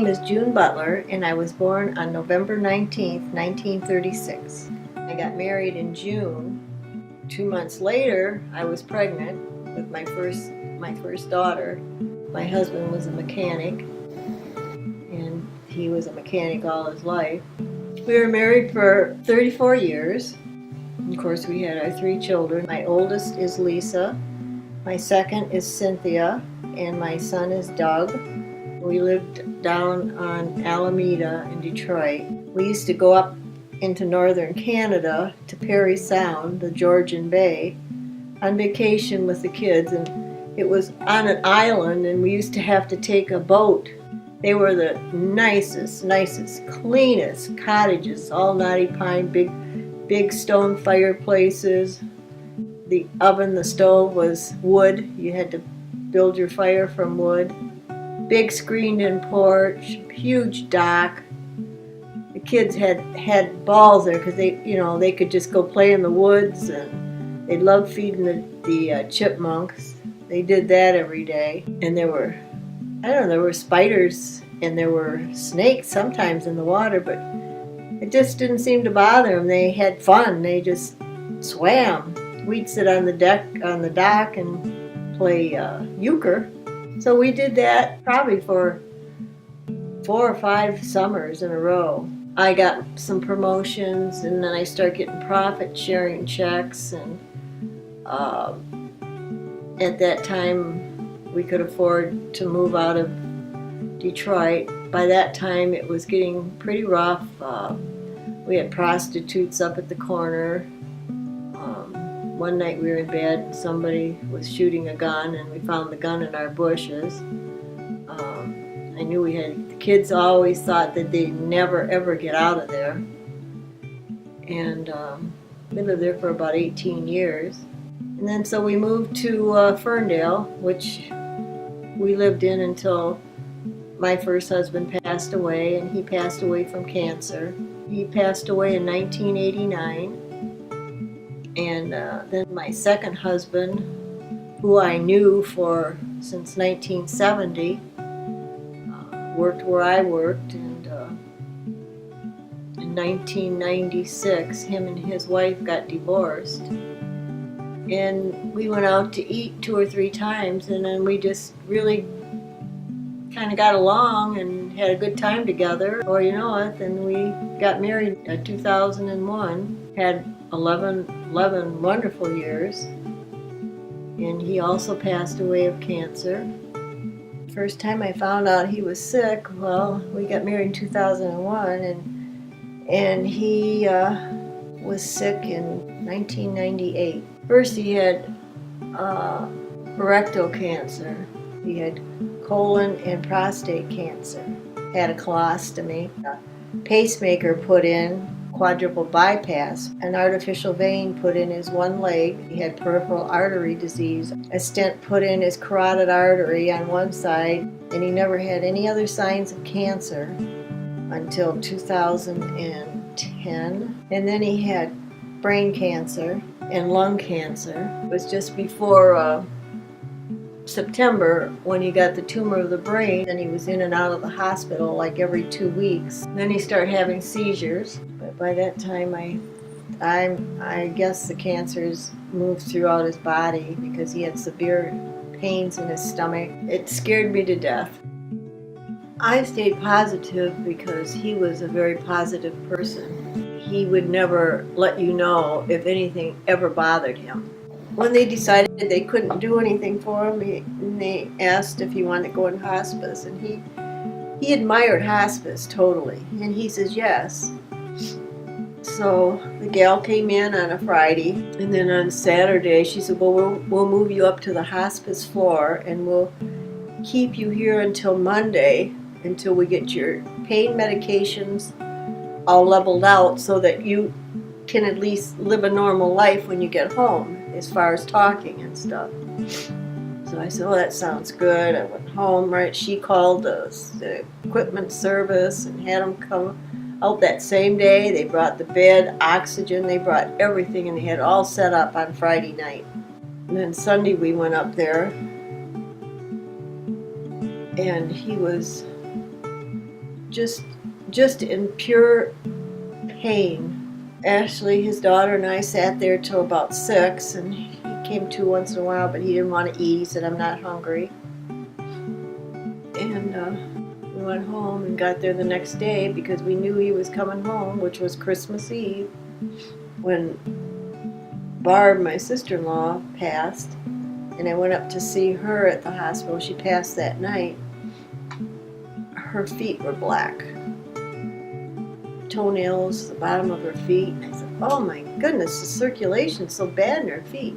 name is June Butler, and I was born on November 19th, 1936. I got married in June. 2 months later, I was pregnant with my first daughter. My husband was a mechanic, and he was a mechanic all his life. We were married for 34 years. Of course, we had our 3 children. My oldest is Lisa, my second is Cynthia, and my son is Doug. We lived down on Alameda in Detroit. We used to go up into northern Canada to Parry Sound, the Georgian Bay, on vacation with the kids, and it was on an island, and we used to have to take a boat. They were the nicest, cleanest cottages, all knotty pine, big stone fireplaces. The oven, the stove was wood. You had to build your fire from wood. Big screened-in porch, huge dock. The kids had balls there because they could just go play in the woods, and they loved feeding the chipmunks. They did that every day, and there were spiders and there were snakes sometimes in the water, but it just didn't seem to bother them. They had fun. They just swam. We'd sit on the dock and play euchre. So we did that probably for 4 or 5 summers in a row. I got some promotions, and then I started getting profit sharing checks, and at that time we could afford to move out of Detroit. By that time it was getting pretty rough. We had prostitutes up at the corner. One night we were in bed, somebody was shooting a gun, and we found the gun in our bushes. I knew the kids always thought that they'd never ever get out of there. And we lived there for about 18 years. And then so we moved to Ferndale, which we lived in until my first husband passed away, and he passed away from cancer. He passed away in 1989. And then my second husband, who I knew since 1970, worked where I worked, and in 1996 him and his wife got divorced, and we went out to eat 2 or 3 times, and then we just really kind of got along and had a good time together. Or you know what, then we got married in 2001, had 11 wonderful years, and he also passed away of cancer. First time I found out he was sick, well, we got married in 2001, and he was sick in 1998. First he had rectal cancer. He had colon and prostate cancer. Had a colostomy, a pacemaker put in, quadruple bypass, an artificial vein put in his one leg. He had peripheral artery disease, a stent put in his carotid artery on one side, and he never had any other signs of cancer until 2010. And then he had brain cancer and lung cancer. It was just before September when he got the tumor of the brain, and he was in and out of the hospital like every 2 weeks. Then he started having seizures. But by that time, I guess the cancers moved throughout his body because he had severe pains in his stomach. It scared me to death. I stayed positive because he was a very positive person. He would never let you know if anything ever bothered him. When they decided they couldn't do anything for him, they asked if he wanted to go in hospice, and he admired hospice totally, and he says yes. So the gal came in on a Friday, and then on Saturday she said, well, we'll move you up to the hospice floor, and we'll keep you here until Monday, until we get your pain medications all leveled out so that you can at least live a normal life when you get home, as far as talking and stuff. So I said, oh, that sounds good. I went home, right? She called the equipment service and had them come out that same day. They brought the bed, oxygen, they brought everything, and they had it all set up on Friday night. And then Sunday we went up there, and he was just in pure pain. Ashley, his daughter, and I sat there till about 6, and he came to once in a while, but he didn't want to eat. He said, "I'm not hungry." And we went home and got there the next day because we knew he was coming home, which was Christmas Eve, when Barb, my sister-in-law, passed. And I went up to see her at the hospital. She passed that night. Her feet were black. Toenails, the bottom of her feet. I said, "Oh my goodness, the circulation's so bad in her feet."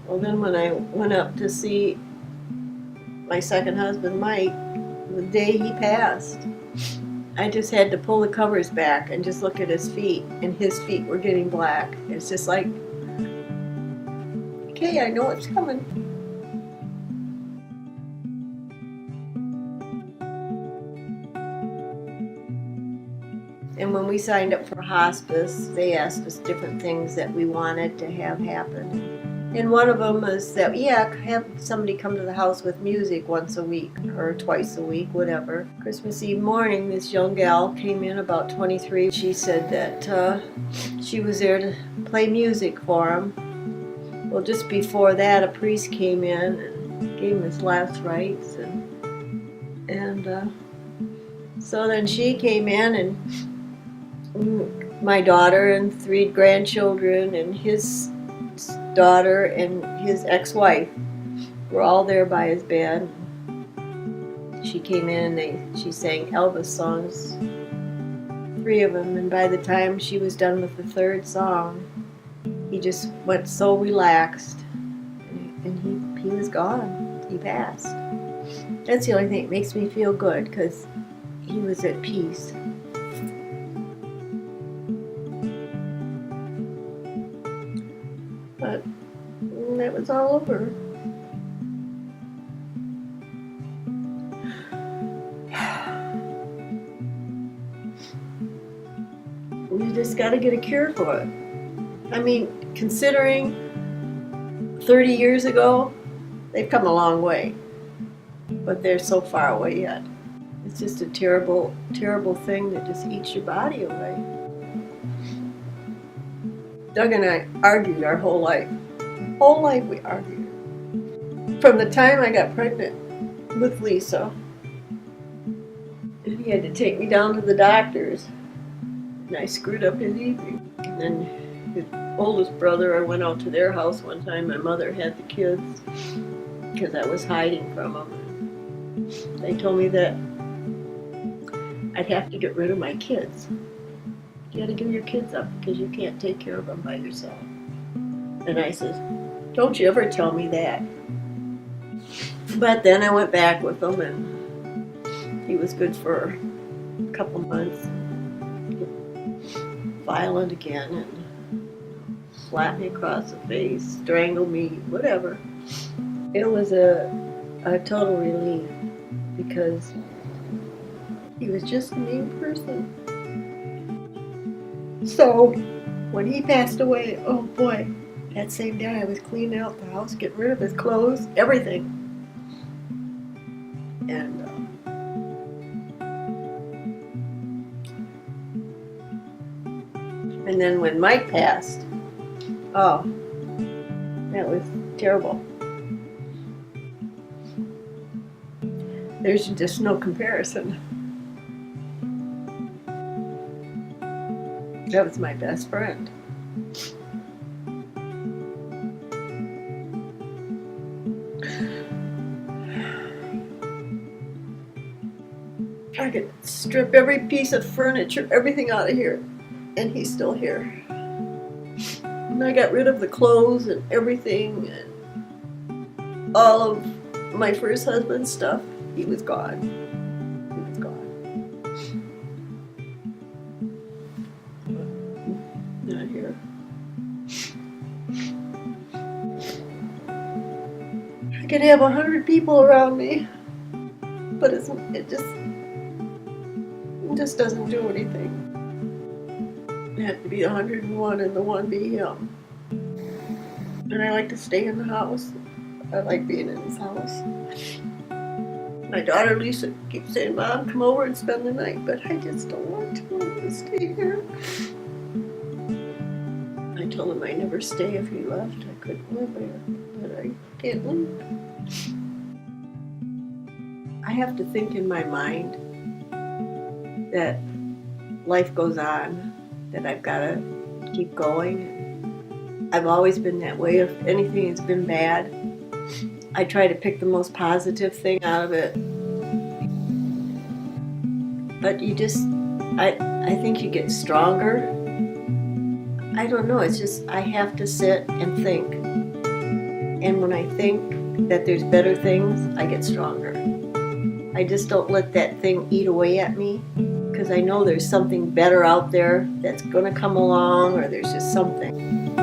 Well, then when I went up to see my second husband, Mike, the day he passed, I just had to pull the covers back and just look at his feet, and his feet were getting black. It's just like, okay, I know it's coming. And when we signed up for hospice, they asked us different things that we wanted to have happen. And one of them is that, have somebody come to the house with music once a week or twice a week, whatever. Christmas Eve morning, this young gal came in, about 23. She said that she was there to play music for him. Well, just before that, a priest came in and gave him his last rites. And so then she came in, and my daughter and 3 grandchildren and his daughter and his ex-wife were all there by his bed. She came in and she sang Elvis songs, 3 of them, and by the time she was done with the 3rd song, he just went so relaxed, and he was gone. He passed. That's the only thing that makes me feel good, because he was at peace. But that was all over. You just got to get a cure for it. I mean, considering 30 years ago, they've come a long way, but they're so far away yet. It's just a terrible, terrible thing that just eats your body away. Doug and I argued our whole life. Whole life we argued. From the time I got pregnant with Lisa, and he had to take me down to the doctors, and I screwed up his evening. And then his oldest brother, I went out to their house one time. My mother had the kids because I was hiding from them. They told me that I'd have to get rid of my kids. You got to give your kids up because you can't take care of them by yourself. And I said, "Don't you ever tell me that." But then I went back with him, and he was good for a couple months. Violent again, and slapped me across the face, strangled me, whatever. It was a total relief because he was just a mean person. So when he passed away, oh boy, that same day I was cleaning out the house, getting rid of his clothes, everything. And then when Mike passed, oh, that was terrible. There's just no comparison. That was my best friend. I could strip every piece of furniture, everything out of here, and he's still here. And I got rid of the clothes and everything, and all of my first husband's stuff. He was gone. He was gone. But not here. I could have 100 people around me, but it just doesn't do anything. It had to be 101 and the one be him. And I like to stay in the house. I like being in his house. My daughter Lisa keeps saying, Mom, come over and spend the night, but I just don't want to. I want to stay here. I told him I'd never stay if he left. I couldn't live there, but I can't leave. I have to think in my mind that life goes on, that I've got to keep going. I've always been that way. If anything has been bad, I try to pick the most positive thing out of it. But I think you get stronger. I don't know, it's just, I have to sit and think. And when I think that there's better things, I get stronger. I just don't let that thing eat away at me, because I know there's something better out there that's gonna come along, or there's just something.